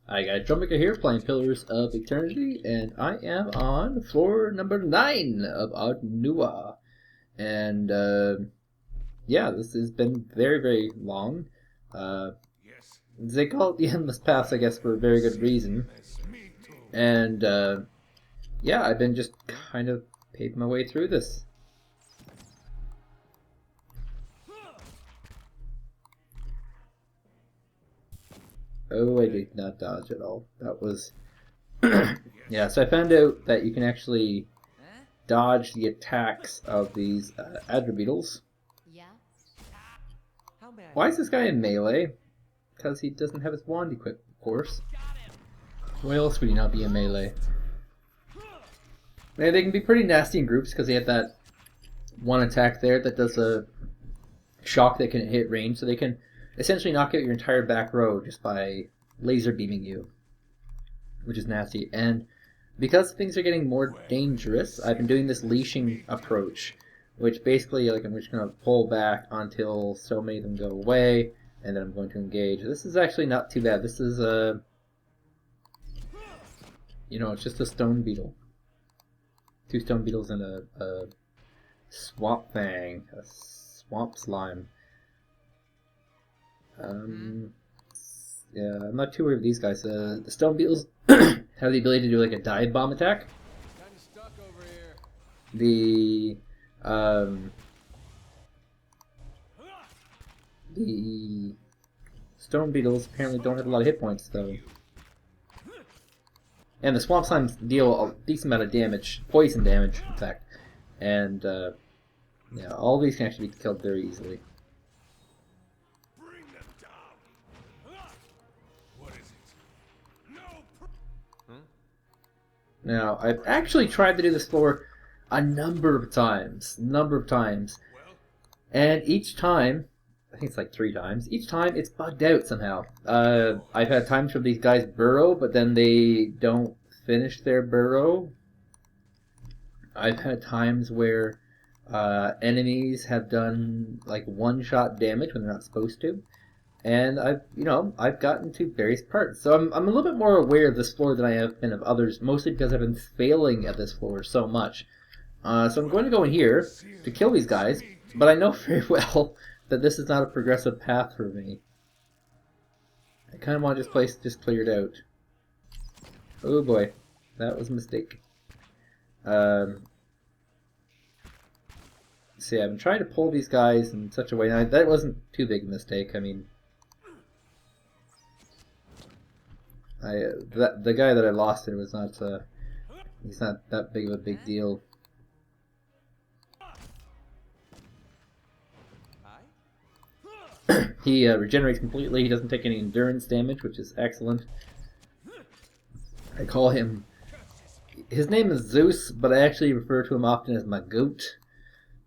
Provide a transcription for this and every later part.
I got Drummaker here playing Pillars of Eternity, and I am on floor number 9 of Ardnua. And yeah, this has been very, very long. Uh, they call it the Endless Pass, I guess, for a very good reason. And yeah, I've been just kind of paving my way through this. Oh, I did not dodge at all. That was... yeah, so I found out that you can actually dodge the attacks of these Adra Beetles. Yeah? Why is this guy in melee? Because he doesn't have his wand equipped, of course. Why else would he not be in melee? Yeah, they can be pretty nasty in groups because they have that one attack there that does a shock that can hit range, so they can essentially knock out your entire back row just by laser beaming you, which is nasty. And because things are getting more dangerous, I've been doing this leashing approach, which basically, like, I'm just going to pull back until so many of them go away, and then I'm going to engage. This is actually not too bad. This is it's just a stone beetle. 2 stone beetles and a swamp fang, a swamp slime. Yeah, I'm not too worried of these guys. The stone beetles have the ability to do like a dive bomb attack. Kinda stuck over here. The stone beetles apparently don't have a lot of hit points though. And the swamp slimes deal a decent amount of damage, poison damage, in fact. And yeah, all these can actually be killed very easily. Bring them down. What is it? No. Now, I've actually tried to do this floor a number of times, Well, and each time, I think it's like 3 times, each time it's bugged out somehow. I've had times where these guys burrow, but then they don't finish their burrow. I've had times where enemies have done like one-shot damage when they're not supposed to. And I've gotten to various parts. So I'm a little bit more aware of this floor than I have been of others, mostly because I've been failing at this floor so much. So I'm going to go in here to kill these guys, but I know very well that this is not a progressive path for me. I kind of want this place just cleared out. Oh boy, that was a mistake. So yeah, I've been trying to pull these guys in such a way. Now, that wasn't too big a mistake. I mean, the guy that I lost there was not. He's not that big of a big deal. He regenerates completely. He doesn't take any endurance damage, which is excellent. I call him. His name is Zeus, but I actually refer to him often as my goat.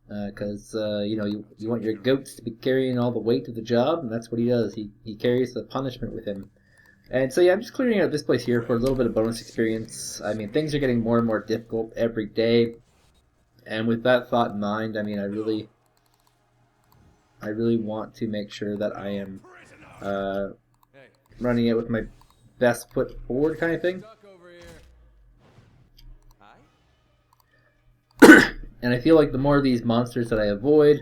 Because you want your goats to be carrying all the weight of the job, and that's what he does. He carries the punishment with him. And so yeah, I'm just clearing out this place here for a little bit of bonus experience. I mean, things are getting more and more difficult every day, and with that thought in mind, I mean, I really want to make sure that I am Hey, running it with my best foot forward, kind of thing. stuck over here. Hi? And I feel like the more of these monsters that I avoid,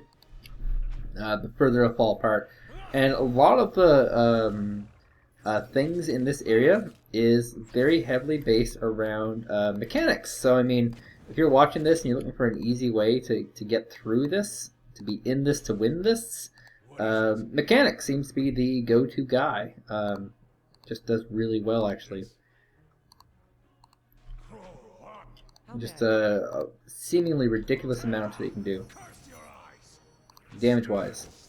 the further I fall apart. And a lot of the things in this area is very heavily based around mechanics. So, I mean, if you're watching this and you're looking for an easy way to get through this, to be in this to win this, mechanics seems to be the go-to guy. Just does really well, actually. Just a seemingly ridiculous amount that you can do, damage-wise.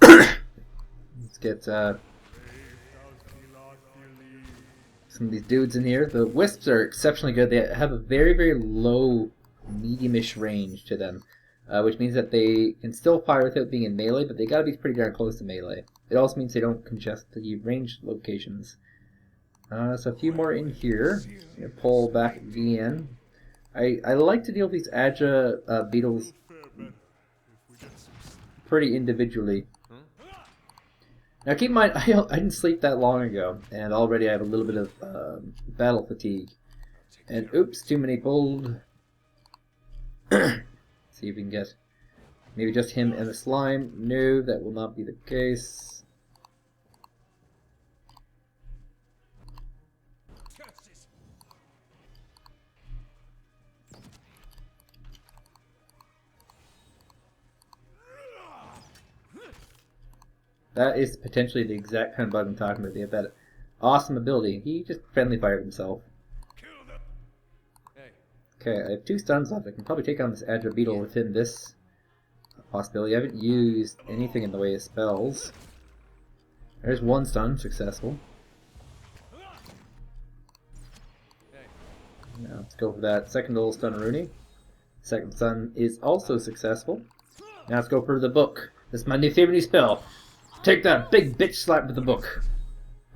Let's get some of these dudes in here. The wisps are exceptionally good. They have a very, very low, medium-ish range to them, which means that they can still fire without being in melee, but they gotta be pretty darn close to melee. It also means they don't congest the ranged locations. So a few more in here. I'm gonna pull back at the end. I like to deal with these Adra beetles pretty individually. Now keep in mind, I didn't sleep that long ago, and already I have a little bit of battle fatigue. And oops, too many pulled. See if we can get maybe just him and the slime. No, that will not be the case. That is potentially the exact kind of bug I'm talking about. They have that awesome ability. He just friendly fired himself. Hey. Okay, I have 2 stuns left. I can probably take on this Adra Beetle within this possibility. I haven't used anything in the way of spells. There's 1 stun, successful. Now let's go for that second little stun Rooney. Second stun is also successful. Now let's go for the book. This is my new favorite new spell. Take that big bitch slap with the book.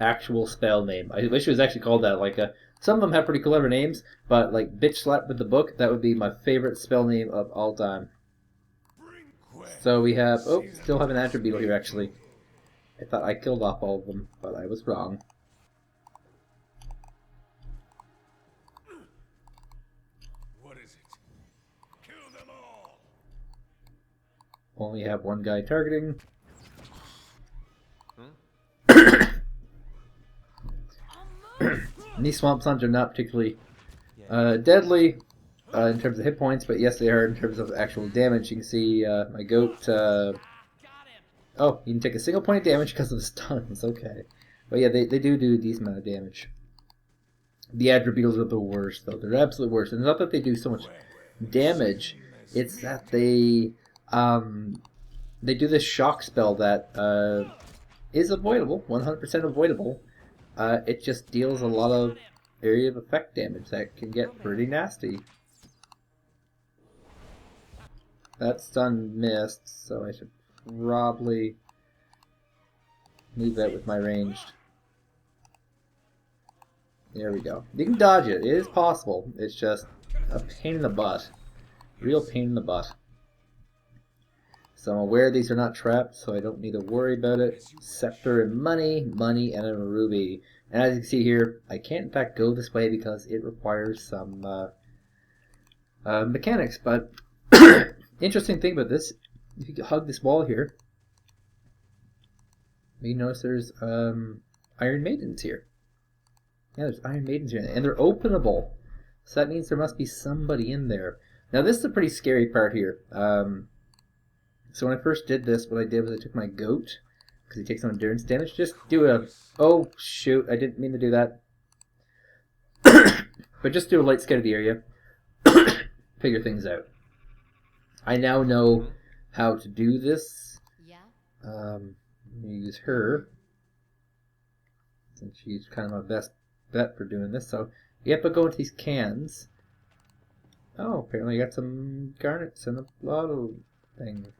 Actual spell name. I wish it was actually called that. Like some of them have pretty clever names, but like bitch slap with the book, that would be my favorite spell name of all time. So we have, oh, still have an Adra Beetle here actually. I thought I killed off all of them, but I was wrong. What is it? Kill them all. Only have 1 guy targeting. And these swamp slimes are not particularly deadly in terms of hit points, but yes, they are in terms of actual damage. You can see my goat. Oh, you can take a single point of damage because of the stuns. Okay, but yeah, they do a decent amount of damage. The Adra Beetles are the worst, though. They're absolute worst. And it's not that they do so much damage; it's that they do this shock spell that is avoidable, 100% avoidable. It just deals a lot of area of effect damage that can get pretty nasty. That stun missed, so I should probably move that with my ranged. There we go. You can dodge it. It is possible. It's just a pain in the butt. Real pain in the butt. So I'm aware these are not trapped, so I don't need to worry about it. Scepter and money, money and a ruby. And as you can see here, I can't in fact go this way because it requires some mechanics. But interesting thing about this, if you hug this wall here, you notice there's Iron Maidens here. Yeah, there's Iron Maidens here, and they're openable. So that means there must be somebody in there. Now this is a pretty scary part here. So when I first did this, what I did was I took my goat, because he takes some endurance damage, just do a, oh shoot, I didn't mean to do that. But just do a light scout of the area, figure things out. I now know how to do this. Yeah. I'm going to use her, since she's kind of my best bet for doing this. So you have to go into these cans. Oh, apparently I got some garnets and a blotto thing.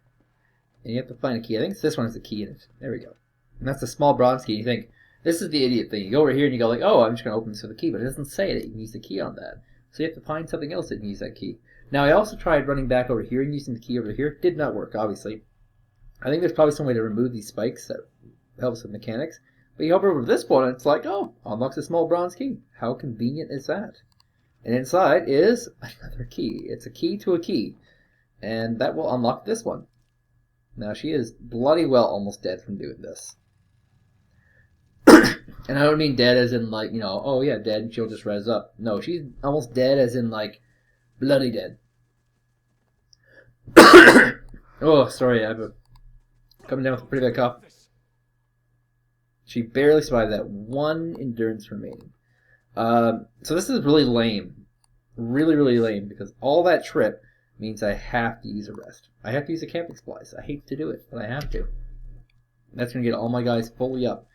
And you have to find a key. I think this one has a key in it. There we go. And that's a small bronze key. You think, this is the idiot thing. You go over here and you go like, oh, I'm just going to open this with a key. But it doesn't say that you can use the key on that. So you have to find something else that can use that key. Now, I also tried running back over here and using the key over here. Did not work, obviously. I think there's probably some way to remove these spikes that helps with mechanics. But you hover over this one and it's like, oh, unlocks a small bronze key. How convenient is that? And inside is another key. It's a key to a key. And that will unlock this one. Now, she is bloody well almost dead from doing this. And I don't mean dead as in, like, you know, oh yeah, dead, she'll just res up. No, she's almost dead as in, like, bloody dead. Oh, sorry, I have a... coming down with a pretty bad cough. She barely survived that. 1 endurance remaining. So this is really lame. Really, really lame, because all that trip means I have to use a rest. I have to use a camping supplies. I hate to do it, but I have to. That's going to get all my guys fully up.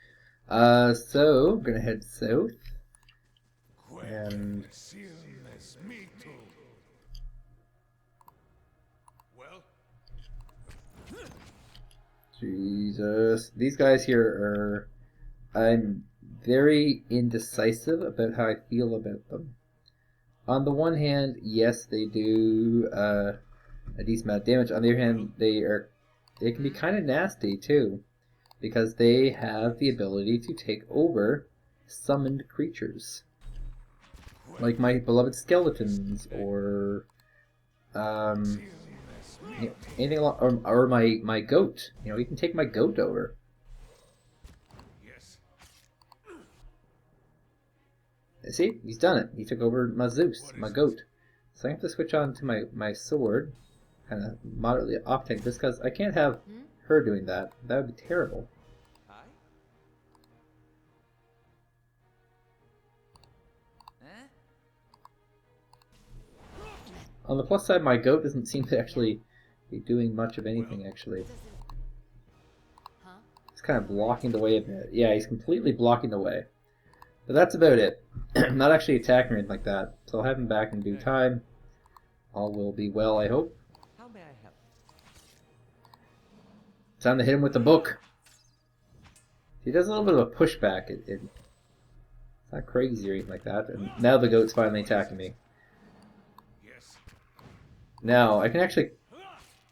So, I'm going to head south. And... Well, Jesus. These guys here are... I'm very indecisive about how I feel about them. On the one hand, yes, they do a decent amount of damage. On the other hand, they can be kind of nasty too. because they have the ability to take over summoned creatures. Like my beloved skeletons, or anything along, or my goat. You know, you can take my goat over. Yes. See, he's done it. He took over my Zeus, my goat. So I have to switch on to my sword, kind of moderately off tank, just because I can't have her doing that. That would be terrible. Aye? Eh? On the plus side, my goat doesn't seem to actually be doing much of anything, actually. Huh? He's kind of blocking the way a bit. Yeah, he's completely blocking the way. But that's about it. Not actually attacking or anything like that. So I'll have him back in due time. All will be well, I hope. How may I help? Time to hit him with the book. He does a little bit of a pushback. It's not crazy or anything like that. And now the goat's finally attacking me. Yes. Now, I can actually,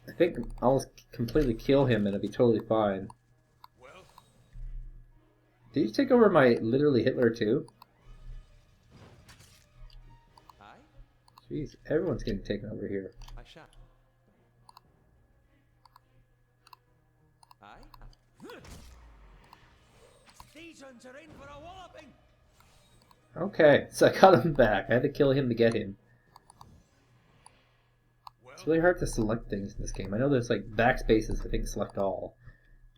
I think, almost completely kill him and it'll be totally fine. Well, Did you take over my literally Hitler too? Aye? Jeez, everyone's getting taken over here. I shall. Aye? these ones are in for a walloping. Okay, so I got him back. I had to kill him to get him. Well, It's really hard to select things in this game. I know there's like backspaces, I think select all.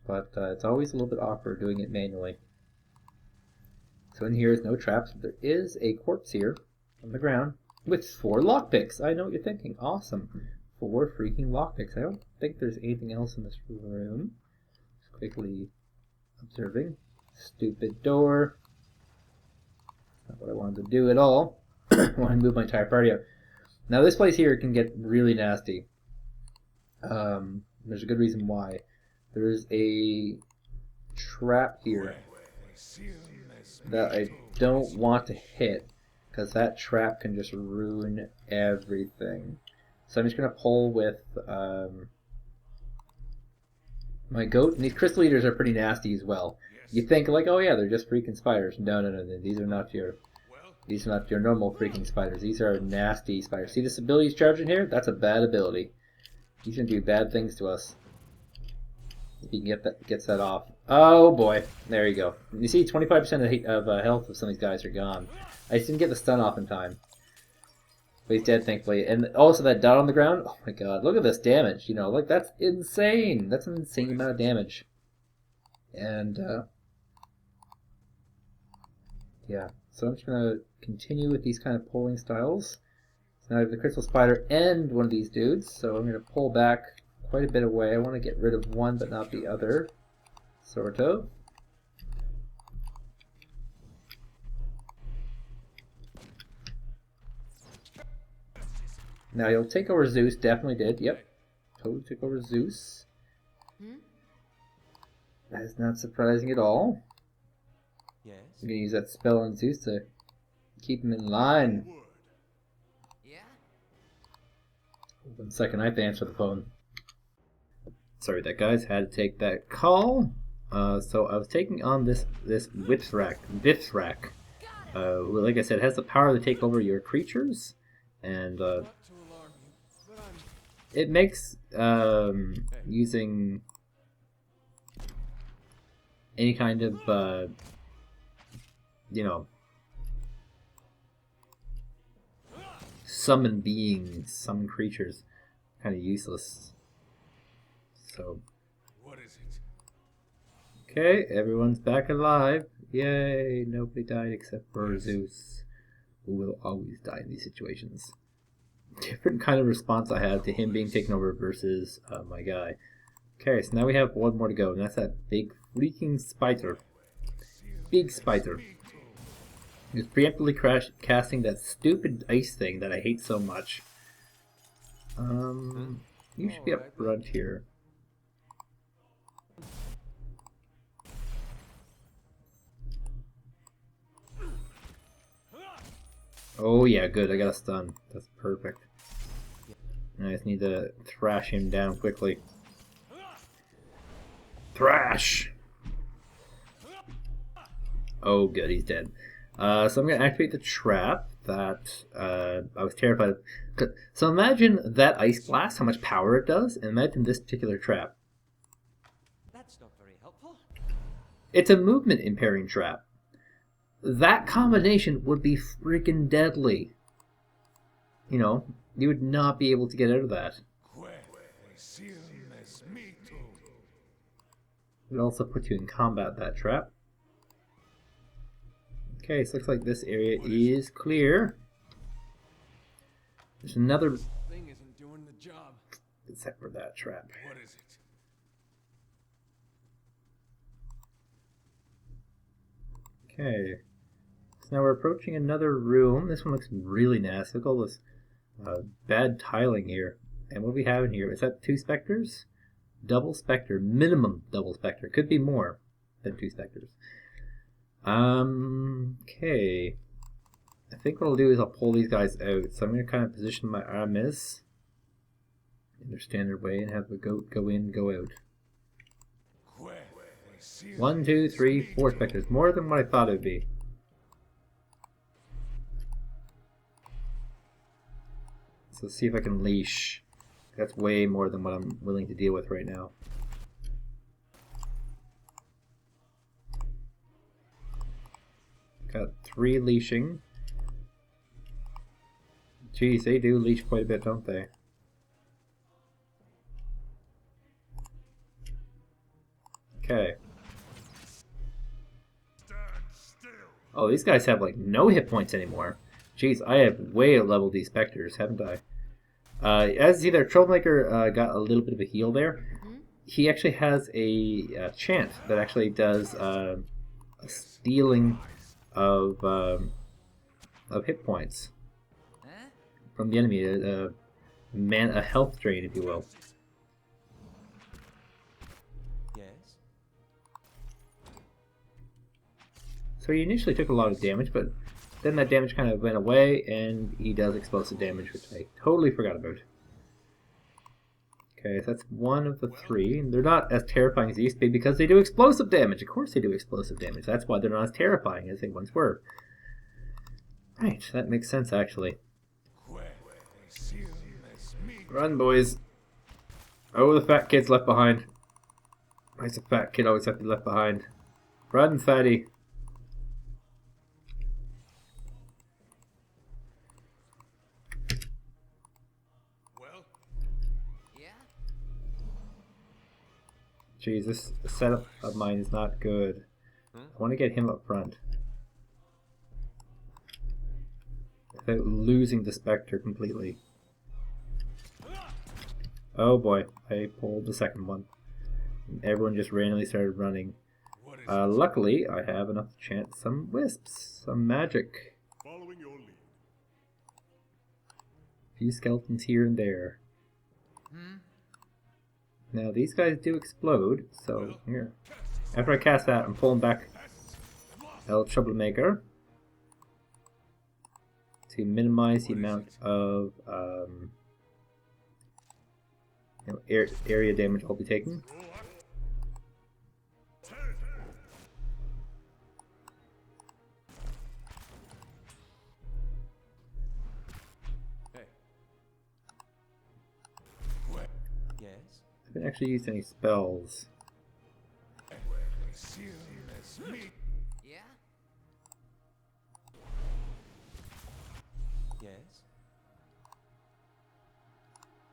But it's always a little bit awkward doing it manually. So in here is no traps, but there is a corpse here on the ground with 4 lockpicks. I know what you're thinking. Awesome. 4 freaking lockpicks. I don't think there's anything else in this room. Just quickly observing. Stupid door. Not what I wanted to do at all. I want to move my entire party out. Now this place here can get really nasty. There's a good reason why. There's a trap here that I don't want to hit, because that trap can just ruin everything. So I'm just going to pull with my goat. And these crystal eaters are pretty nasty as well. You think like, oh yeah, they're just freaking spiders. No, no, no, these are not your normal freaking spiders. These are nasty spiders. See this ability he's charging here? That's a bad ability. He's going to do bad things to us. If he gets that off. Oh boy, there you go. You see, 25% of health of some of these guys are gone. I just didn't get the stun off in time. But he's dead, thankfully. And also that dot on the ground, oh my god, look at this damage. You know, like, that's insane. That's an insane amount of damage. And, yeah. So I'm just going to continue with these kind of pulling styles. So now I have the crystal spider and one of these dudes. So I'm going to pull back quite a bit away. I want to get rid of one but not the other. Sort of. Now he'll take over Zeus. Definitely did. Yep. Totally took over Zeus. That is not surprising at all. Yes? I'm going to use that spell on Zeus to keep him in line. Yeah? 1 second, I have to answer the phone. Sorry that, guys. Had to take that call. So I was taking on this Vithrak. Like I said, it has the power to take over your creatures. And not to alarm you, but I'm it makes using any kind of you know, summon beings, summon creatures, kind of useless. So, what is it? okay, everyone's back alive. Yay! Nobody died except for Zeus, who will always die in these situations. Different kind of response I have to him being taken over versus my guy. Okay, so now we have one more to go, and that's that big freaking spider. Big spider. He was preemptively casting that stupid ice thing that I hate so much. You should be up front here. Oh yeah, good, I got a stun. That's perfect. I just need to thrash him down quickly. Thrash! Oh, good, he's dead. So I'm going to activate the trap that I was terrified of. So imagine that ice blast, how much power it does, and imagine this particular trap. That's not very helpful. It's a movement impairing trap. That combination would be freaking deadly. You know, you would not be able to get out of that. It would also put you in combat, that trap. Okay, so looks like this area is clear. There's another Thing isn't doing the job. except for that trap. What is it? Okay. So now we're approaching another room. This one looks really nasty. Look at all this bad tiling here. And what do we have in here? Is that 2 specters? Double specter. Minimum double specter. Could be more than 2 specters. Okay. I think what I'll do is I'll pull these guys out. So I'm going to kind of position my armies in their standard way and have the goat go in, go out. 1, 2, 3, 4 specters. More than what I thought it would be. So let's see if I can leash. That's way more than what I'm willing to deal with right now. Got 3 leashing. Geez, they do leash quite a bit, don't they? Okay. Oh, these guys have like no hit points anymore. Jeez, I have way leveled these specters, haven't I? As you see there, Troublemaker got a little bit of a heal there. He actually has a chant that actually does a stealing of hit points Huh? from the enemy, a health drain, if you will. Yes. So he initially took a lot of damage, but then that damage kind of went away, and he does explosive damage, which I totally forgot about. Okay, so that's one of the 3. They're not as terrifying as they used to be because they do explosive damage. Of course they do explosive damage. That's why they're not as terrifying as they once were. Right, that makes sense, actually. Run, boys. Oh, the fat kid's left behind. Why does a fat kid always have to be left behind? Run, fatty. Well, Yeah? Jeez, this setup of mine is not good. I want to get him up front. Without losing the Spectre completely. Oh boy, I pulled the second one. And everyone just randomly started running. what is Luckily, I have enough to chant some wisps, some magic. following your lead? A few skeletons here and there. Now these guys do explode, so here. After I cast that, I'm pulling back El Troublemaker to minimize the amount of area damage I'll be taking. Hey. Yes. I haven't actually used any spells. Yeah? Yes.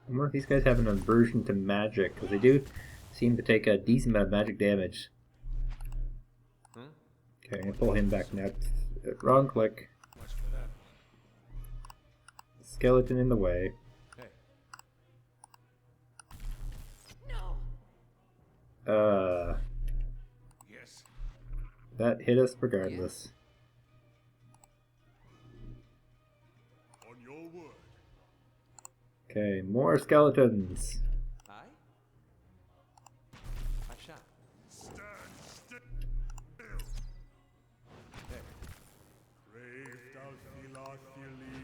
I wonder if these guys have an aversion to magic, because they do seem to take a decent amount of magic damage. Okay, I'm gonna pull him back now. Wrong click. Much for that. Skeleton in the way. Hey. No! Yes. That hit us regardless. On your word. Okay, more skeletons. I shall. Stand still. Hey. Brave Dalfilathili.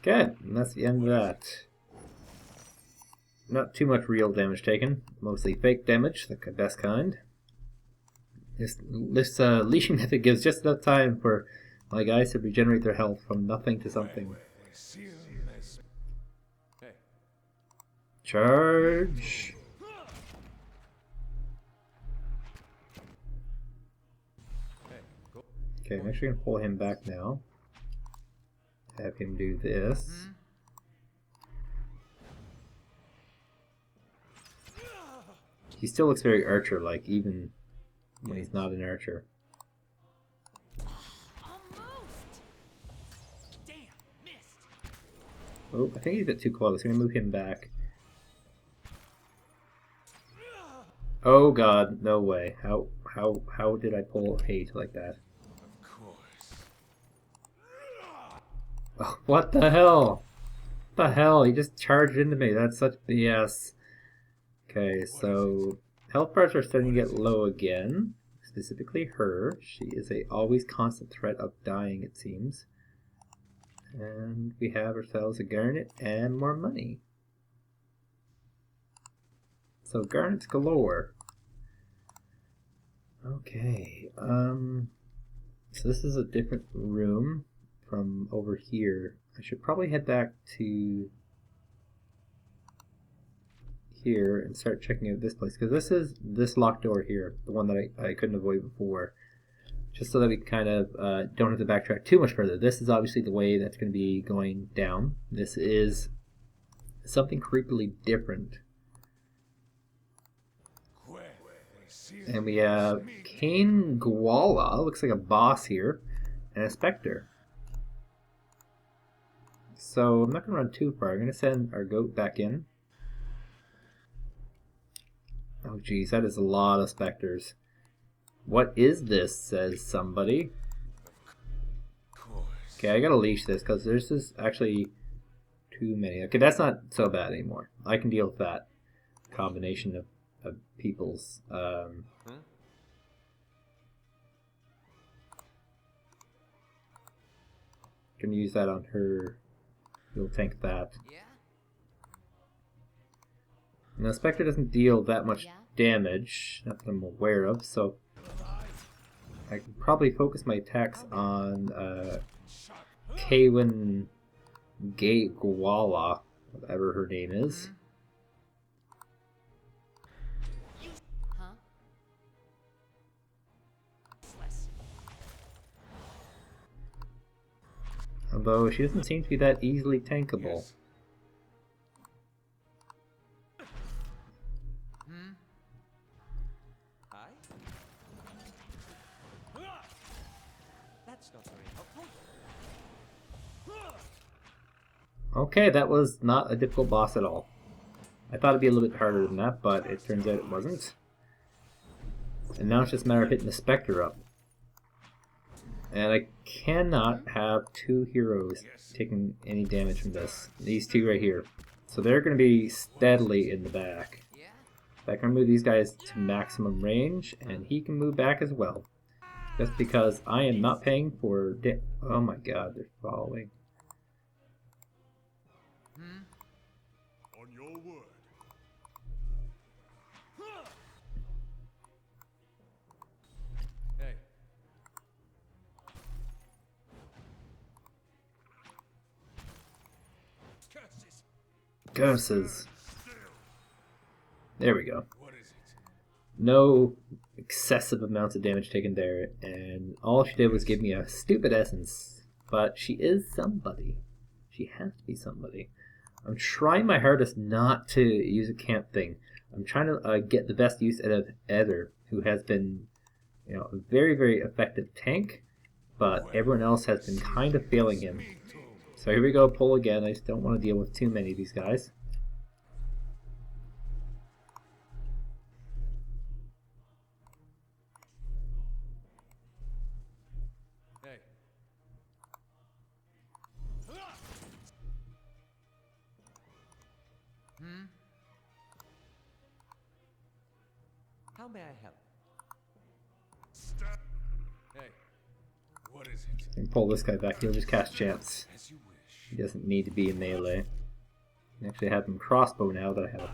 Okay, and that's the end of that. not too much real damage taken. Mostly fake damage, the best kind. This leashing method gives just enough time for my guys to regenerate their health from nothing to something. Hey. Charge! Hey. Go. Okay, I'm actually gonna pull him back now. Have him do this. He still looks very archer-like, even when he's not an archer. Almost. Damn, missed. Oh, I think he's a bit too close. I'm gonna move him back. Oh god, no way. How did I pull hate like that? Of course. Oh, what the hell? What the hell? He just charged into me. That's such BS. Okay, so health bars are starting to get low again. Specifically her. She is a always constant threat of dying, it seems. And we have ourselves a garnet and more money. So garnets galore. Okay, so this is a different room from over here. I should probably head back to here and start checking out this place, because this is this locked door here, the one that I couldn't avoid before, just so that we kind of don't have to backtrack too much further. This is obviously the way that's going to be going down. This is something creepily different. And we have Kane Gwala, looks like a boss here, and a Spectre. So I'm not going to run too far. I'm going to send our goat back in. Oh geez, that is a lot of Spectres. What is this, says somebody. Okay, I gotta leash this because there's just actually too many. Okay, that's not so bad anymore. I can deal with that combination of people's. Gonna use that on her. You'll tank that. Yeah. Now, Spectre doesn't deal that much Yeah. damage, not that I'm aware of, so I can probably focus my attacks on Kaywin Gwala, whatever her name is. Huh? Although she doesn't seem to be that easily tankable. Yes. Hi. That's not very helpful. Okay, that was not a difficult boss at all. I thought it'd be a little bit harder than that, but it turns out it wasn't. And now it's just a matter of hitting the Spectre up. And I cannot have two heroes taking any damage from this. These two right here. So they're going to be steadily in the back. Yeah. I can move these guys to maximum range, and he can move back as well. Just because I am not paying for... Oh my god, they're following. On your word. Hey. Curses. Curses. There we go. What is it? No excessive amounts of damage taken there, and all she did was give me a stupid essence. But she is somebody. She has to be somebody. I'm trying my hardest not to use a camp thing. I'm trying to get the best use out of Ether, who has been, you know, a very, very effective tank, but everyone else has been kind of failing him. So here we go, pull again. I just don't want to deal with too many of these guys. Hey. How may I help? Hey. What is it? And pull this guy back. He'll just cast Chance. As you wish. He doesn't need to be in melee. I actually have him crossbow now that I have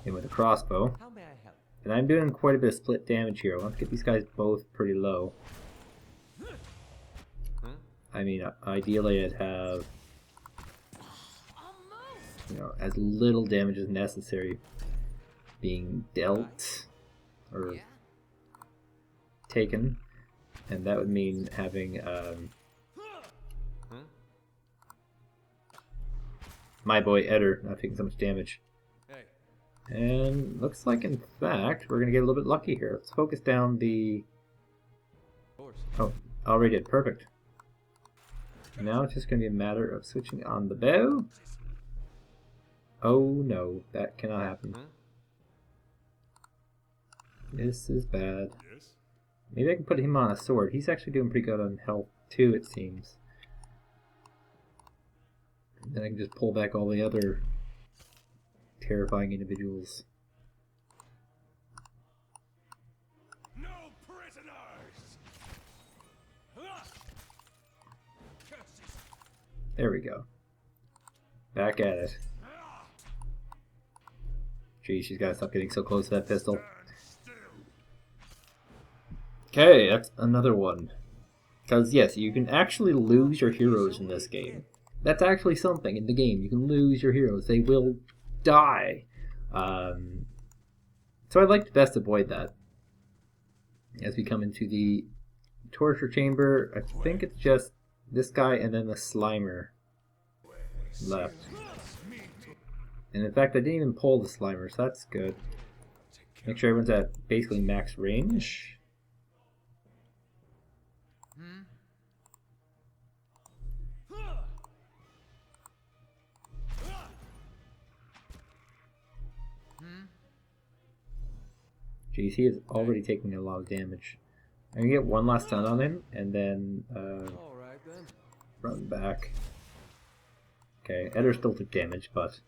in with a crossbow. How may I help? And I'm doing quite a bit of split damage here. I want to get these guys both pretty low. I mean, ideally I'd have, you know, as little damage as necessary being dealt or Yeah. taken, and that would mean having my boy Eder not taking so much damage. Hey. And looks like, in fact, we're gonna get a little bit lucky here. Let's focus down the. Horse. Oh, already did. Perfect. Now it's just gonna be a matter of switching on the bow. Oh no, that cannot happen. This is bad. Yes? Maybe I can put him on a sword. He's actually doing pretty good on health too, it seems. And then I can just pull back all the other terrifying individuals. No prisoners! Curses! There we go. Back at it. Gee, she's gotta stop getting so close to that pistol. Okay, that's another one. Because, yes, you can actually lose your heroes in this game. That's actually something in the game. You can lose your heroes. They will die. So I'd like to best avoid that. As we come into the torture chamber, I think it's just this guy and then the Slimer left. And in fact, I didn't even pull the Slimer, so that's good. Make sure everyone's at basically max range. Jeez, he is already taking a lot of damage. I'm gonna get one last stun on him, and then Alright then. run back. Okay, Eder still took damage, but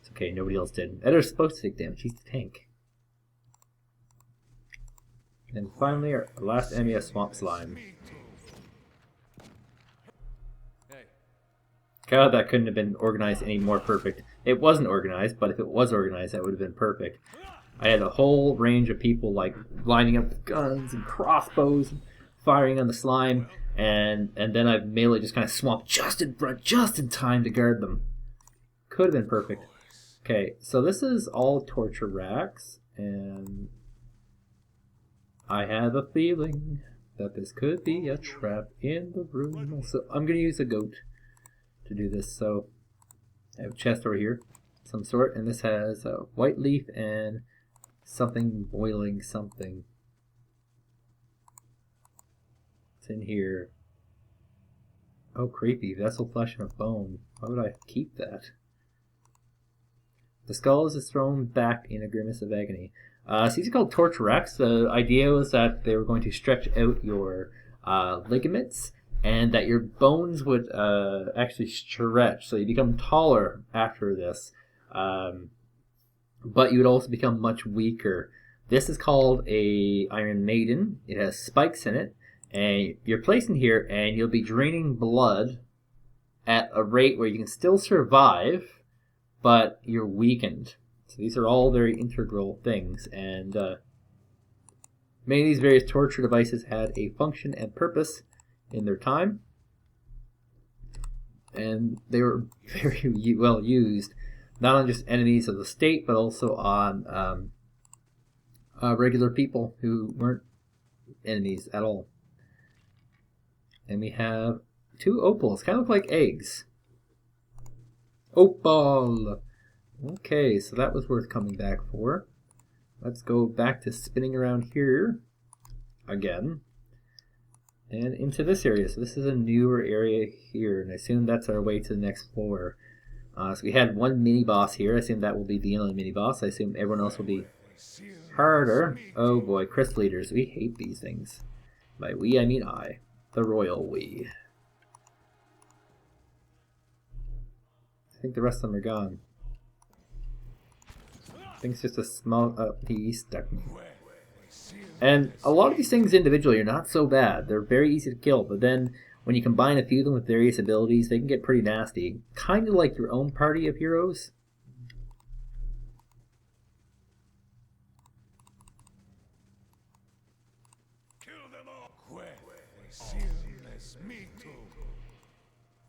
it's okay, nobody else did. Eder's supposed to take damage, he's the tank. And finally, our last enemy is Swamp Slime. Hey. God, that couldn't have been organized any more perfect. It wasn't organized, but if it was organized, that would have been perfect. I had a whole range of people like lining up with guns and crossbows, and firing on the slime, and then I melee just kind of swamped just in front, just in time to guard them. Could have been perfect. Okay, so this is all torture racks, and I have a feeling that this could be a trap in the room. So I'm going to use a goat to do this. So I have a chest over here, some sort, and this has a white leaf and something boiling something. It's in here. Oh, creepy. Vessel, flesh, and a bone. Why would I keep that? The skull is thrown back in a grimace of agony. So these are called torture racks. The idea was that they were going to stretch out your ligaments and that your bones would actually stretch. So you become taller after this. But you would also become much weaker. This is called a Iron Maiden. It has spikes in it. And you're placed in here and you'll be draining blood at a rate where you can still survive, but you're weakened. So these are all very integral things, and many of these various torture devices had a function and purpose in their time, and they were very well used, not on just enemies of the state, but also on regular people who weren't enemies at all. And we have 2 opals, kind of look like eggs. Opal! Okay, so that was worth coming back for. Let's go back to spinning around here again. And into this area. So this is a newer area here, and I assume that's our way to the next floor. So we had one mini-boss here. I assume that will be the only mini-boss. I assume everyone else will be harder. Oh boy, Crystal Eaters. We hate these things. By we, I mean I. The royal we. I think the rest of them are gone. I think it's just a small... he stuck me. And a lot of these things individually are not so bad. They're very easy to kill, but then when you combine a few of them with various abilities, they can get pretty nasty. Kind of like your own party of heroes.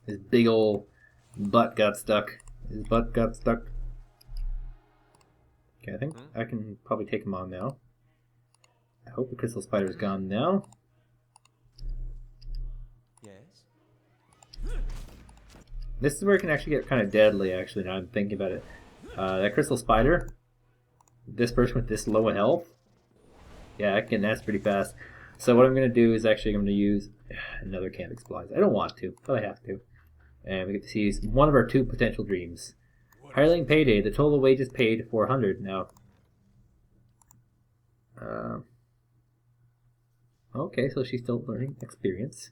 His big ol' butt got stuck. His butt got stuck. Okay, I think I can probably take him on now. I hope the crystal spider's gone now. Yes. This is where it can actually get kind of deadly, actually, now I'm thinking about it. That crystal spider, this person with this low health, yeah, it can that's pretty fast. So what I'm going to do is actually I'm going to use another Camping Supplies. I don't want to, but I have to. And we get to see one of our 2 potential dreams. Hireling payday, the total wages paid 400 now. Okay, so she's still learning experience.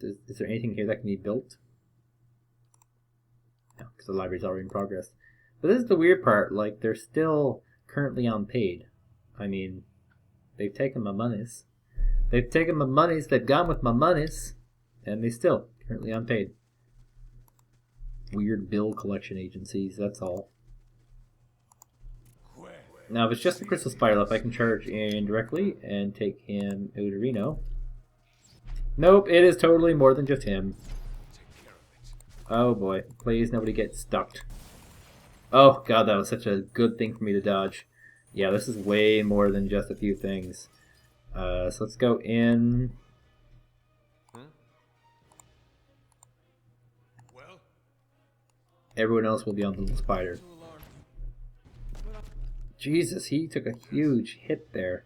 Is there anything here that can be built? No, because the library's already in progress. But this is the weird part, like, they're still currently unpaid. I mean, they've taken my monies. They've taken my monies, they've gone with my monies, and they still currently unpaid. Weird bill collection agencies, that's all. Now, if it's just the crystal spider left, I can charge in directly and take him out of Reno. Nope, it is totally more than just him. Oh boy, please nobody get stuck. Oh god, that was such a good thing for me to dodge. Yeah, this is way more than just a few things. So let's go in. Everyone else will be on the little spider. Jesus, he took a huge hit there.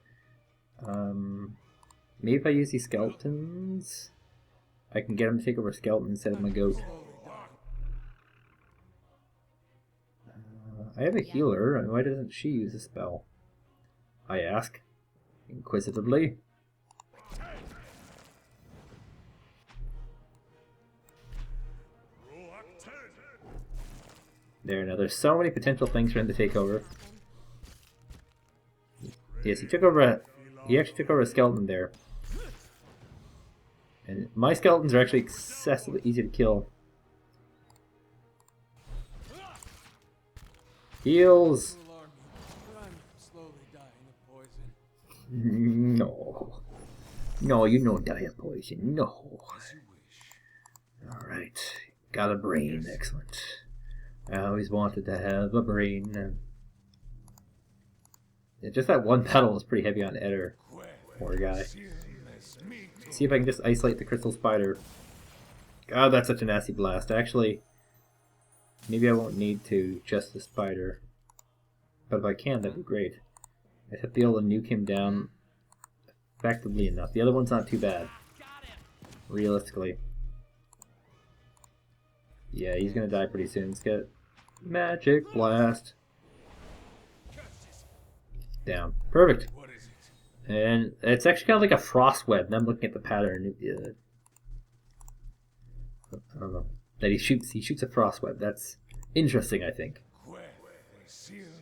Maybe if I use these skeletons, I can get him to take over skeleton instead of my goat. I have a healer, and why doesn't she use a spell? I ask, inquisitively. There, now there's so many potential things for him to take over. Yes, he actually took over a skeleton there. And my skeletons are actually excessively easy to kill. Heals! No. No, you don't die of poison. No. Alright. Got a brain. Excellent. I always wanted to have a brain. Yeah, just that one battle was pretty heavy on Eder. Poor guy. See if I can just isolate the crystal spider. God, that's such a nasty blast. Actually, maybe I won't need to just the spider. But if I can, that'd be great. I have to be able to nuke him down effectively enough. The other one's not too bad. Realistically. Yeah, he's gonna die pretty soon. Let's get magic blast. Down. Perfect. And it's actually kind of like a frost web. And I'm looking at the pattern. I don't know. That he shoots a frost web. That's interesting, I think.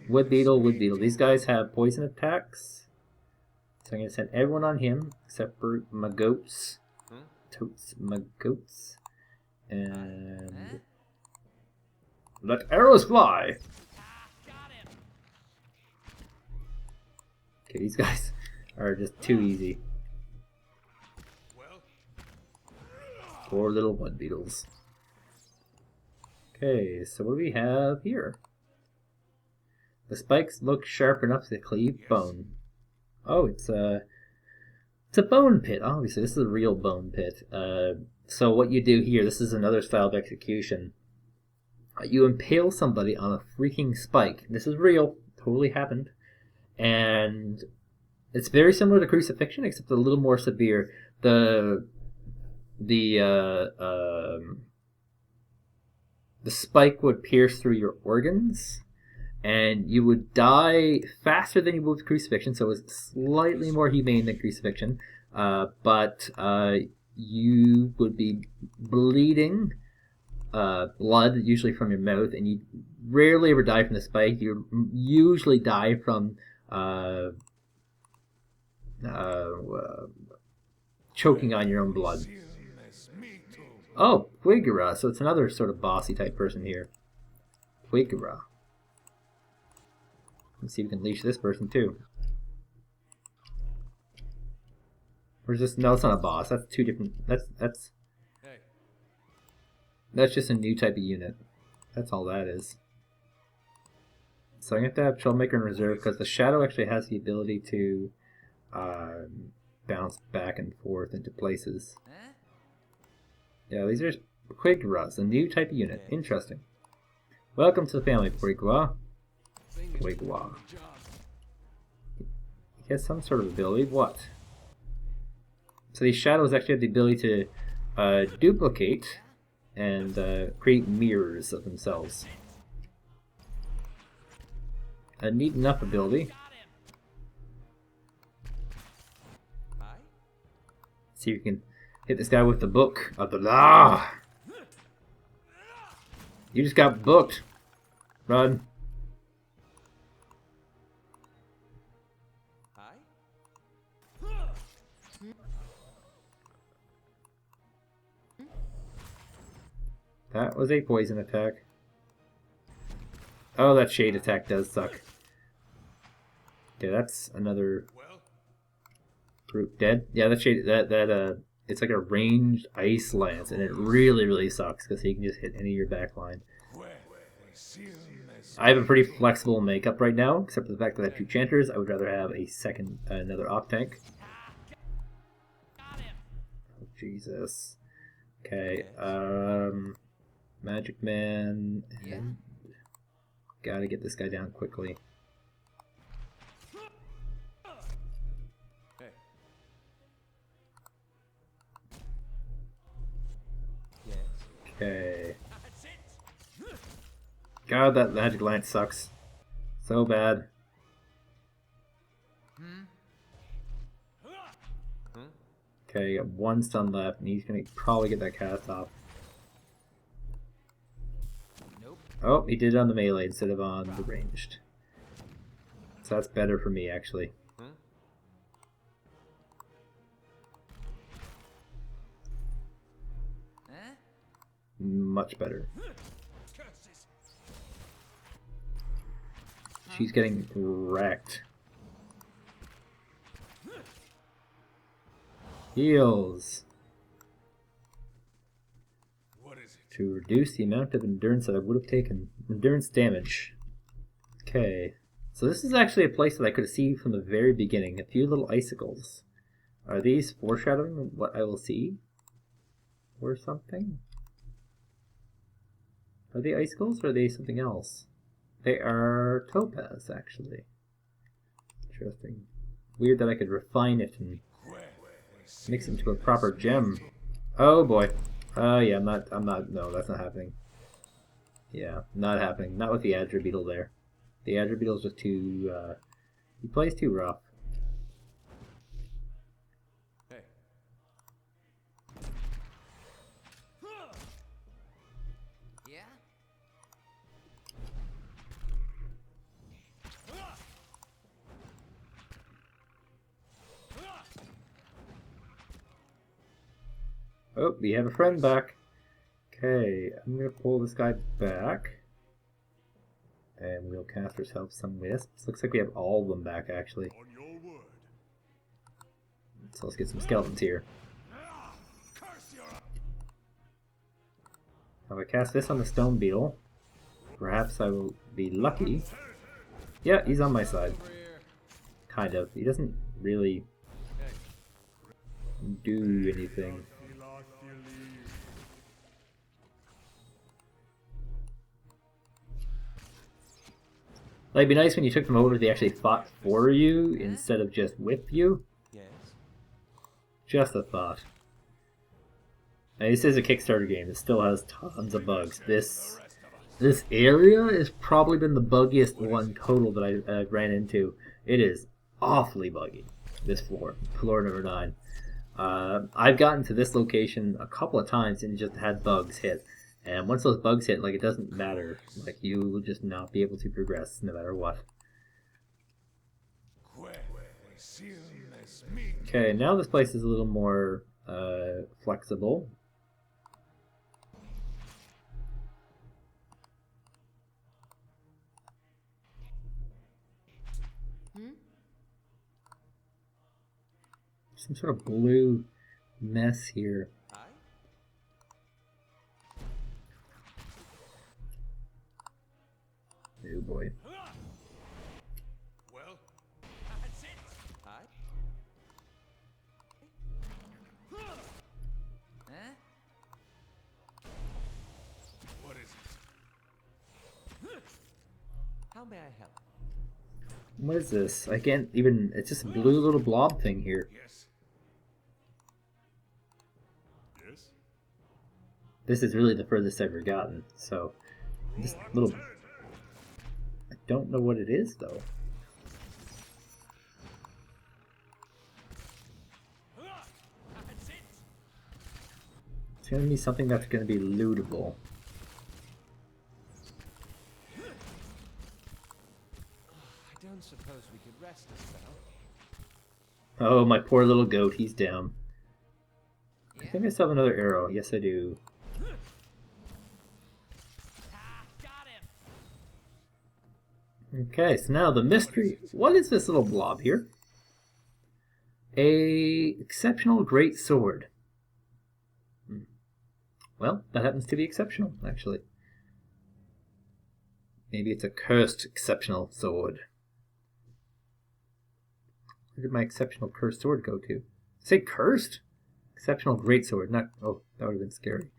Wood beetle, wood beetle. These guys have poison attacks. So I'm gonna send everyone on him except for my goats. Totes my goats. And let arrows fly. Okay, these guys are just too easy. Poor little mud beetles. Okay, so what do we have here? The spikes look sharp enough to cleave bone. Oh, it's a bone pit. Obviously, this is a real bone pit. So what you do here, this is another style of execution. You impale somebody on a freaking spike. This is real. Totally happened. And it's very similar to crucifixion, except a little more severe. The spike would pierce through your organs, and you would die faster than you would with crucifixion, so it was slightly more humane than crucifixion. But you would be bleeding blood, usually from your mouth, and you rarely ever die from the spike. You usually die from choking on your own blood. Oh, Quigara, so it's another sort of bossy type person here. Quigara. Let's see if we can leash this person too. Or is this? No, it's not a boss. That's two different. Hey. That's just a new type of unit. That's all that is. So I'm going to have Troublemaker in reserve because the Shadow actually has the ability to bounce back and forth into places. Huh? Yeah, these are Quigras, a new type of unit. Interesting. Welcome to the family, Quigua. Quigua. He has some sort of ability. What? So these shadows actually have the ability to duplicate and create mirrors of themselves. A neat enough ability. Got him. Hi. See if you can hit this guy with the book of the law. You just got booked. Run. Hi. That was a poison attack. Oh, that shade attack does suck. Okay, that's another Well, group dead. Yeah, that shade it's like a ranged ice lance, and it really sucks because he can just hit any of your back line. I have a pretty flexible makeup right now, except for the fact that I have two chanters. I would rather have another op tank. Got him. Oh, Jesus. Okay, Magic Man. Yeah. Gotta get this guy down quickly. Hey. Yes. Okay. That's it. God, that magic lance sucks. So bad. Okay, got one stun left, and he's gonna probably get that cast off. Nope. Oh, he did it on the melee instead of on the ranged. So that's better for me, actually. Huh? Much better. curses. She's getting wrecked. Heals. What is it? To reduce the amount of endurance that I would have taken. Endurance damage. Okay. So this is actually a place that I could see from the very beginning. A few little icicles. Are these foreshadowing what I will see? Or something? Are they icicles or are they something else? They are topaz, actually. Interesting. Weird that I could refine it and mix it into a proper gem. Oh boy. Yeah, no, that's not happening. Yeah, not happening. Not with the Azure Beetle there. The Azure Beetle's just too, he plays too rough. Hey. Yeah? Oh, we have a friend back. Okay, I'm gonna pull this guy back. And we'll cast ourselves some wisps. Looks like we have all of them back, actually. On your word. So let's get some skeletons here. Curse your If I cast this on the stone beetle, perhaps I will be lucky. Yeah, he's on my side. Over here. Kind of. He doesn't really Hey. do anything. Like, it'd be nice when you took them over, they actually fought for you instead of just with you. Yes. Just a thought. And this is a Kickstarter game. It still has tons of bugs. This area has probably been the buggiest one total that I ran into. It is awfully buggy. This floor number 9. I've gotten to this location a couple of times and just had bugs hit. And once those bugs hit, like, it doesn't matter. Like, you will just not be able to progress no matter what. Okay, now this place is a little more flexible. some sort of blue mess here. Aye. Oh boy. Well, That's it. Aye. Huh? what is it? How may I help? What is this? I can't even... It's just a blue little blob thing here. Yes. Yes? This is really the furthest I've ever gotten, so... This little... I don't know what it is, though. That's it. It's going to be something that's going to be lootable. I don't suppose we could rest a spell. Oh, my poor little goat, he's down. I Yeah. think I still have another arrow. Yes, I do. Ah, got him. Okay, so now the mystery. What is this little blob here? A exceptional great sword. Well, that happens to be exceptional, actually. Maybe it's a cursed exceptional sword. Where did my exceptional cursed sword go to? Say cursed? Exceptional great sword, not... Oh, that would have been scary.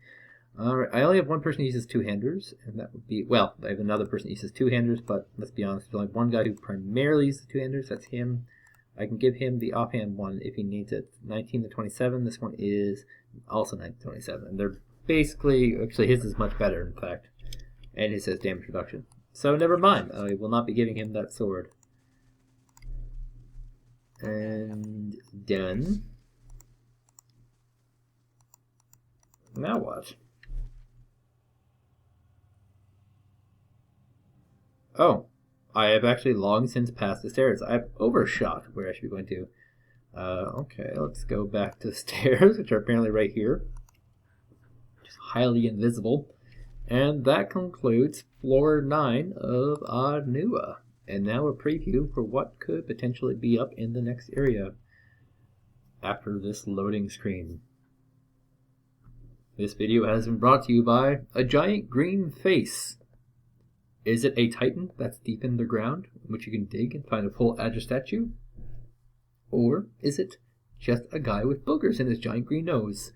Alright, I only have one person who uses two-handers, and that would be... Well, I have another person who uses two-handers, but let's be honest, there's only one guy who primarily uses two-handers, that's him. I can give him the offhand one if he needs it. 19 to 27, this one is also 19 to 27. And they're basically... Actually, his is much better, in fact. And his says damage reduction. So never mind, I will not be giving him that sword. And done. Now what? Oh, I have actually long since passed the stairs. I've overshot where I should be going to. Okay, let's go back to the stairs, which are apparently right here. Just highly invisible. And that concludes floor 9 of Odd Nua. And now a preview for what could potentially be up in the next area after this loading screen. This video has been brought to you by a giant green face. Is it a titan that's deep in the ground, in which you can dig and find a full Adra statue? Or is it just a guy with boogers in his giant green nose?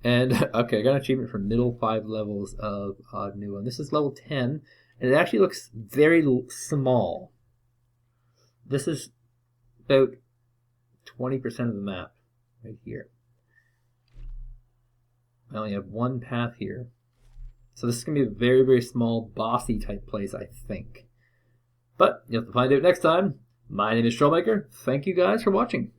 And, okay, I got an achievement for middle 5 levels of Odd Nua. And this is level 10, and it actually looks very small. This is about 20% of the map, right here. I only have one path here. So this is going to be a very, very small, bossy type place, I think. But you'll have to find out next time. My name is Trollmaker. Thank you guys for watching.